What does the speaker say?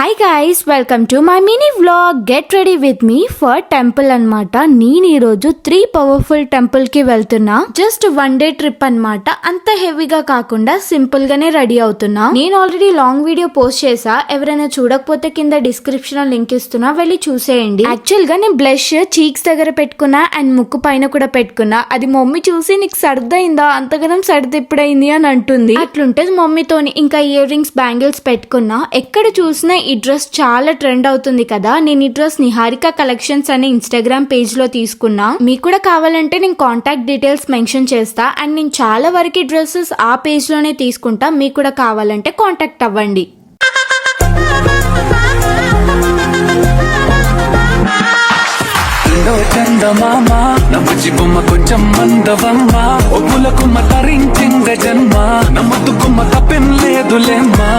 Hi guys, welcome to my mini vlog. Get ready with me for temple అన్నమాట. నేను ఈ రోజు 3 powerful temple కి వెళ్తున్నా. జస్ట్ 1 డే ట్రిప్ అన్నమాట. అంత హెవీగా కాకుండా సింపుల్ గానే రెడీ అవుతున్నా. నేను ఆల్రెడీ లాంగ్ వీడియో పోస్ట్ చేసా. ఎవరైనా చూడకపోతే కింద డిస్క్రిప్షన్ లో లింక్ ఇస్తున్నా, వెళ్ళి చూసేయండి. యాక్చువల్ గా నేను బ్లష్ చీక్స్ దగ్గర పెట్టుకున్నా అండ్ ముక్కు పైన కూడా పెట్టుకున్నా. అది మమ్మీ చూసి నీకు సర్దయిందా, అంతగానం సర్ది ఎప్పుడైంది అని అంటుంది. అట్లుంటే మమ్మీతోని ఇంకా ఇయర్ రింగ్స్, బ్యాంగిల్స్ పెట్టుకున్నా. ఎక్కడ చూసినా ఈ డ్రెస్ చాలా ట్రెండ్ అవుతుంది కదా. నేను ఈ డ్రెస్ నిహారిక కలెక్షన్స్ అనే ఇన్స్టాగ్రామ్ పేజ్ లో తీసుకున్నా. మీకు కూడా కావాలంటే నేను కాంటాక్ట్ డీటెయిల్స్ మెన్షన్ చేస్తా. అండ్ నేను చాలా వరకు డ్రెస్సెస్ ఆ పేజ్ లోనే తీసుకుంటా. మీకు కూడా కావాలంటే కాంటాక్ట్ అవ్వండి. చందమామ నమ్మచి బొమ్మ కొంచెం మందవమ్మ, ఒప్పుల కుమ్మ తరించింద జన్మ, నమ్మద్దు కుమ్మ తప్పెం లేదులేమ్మా.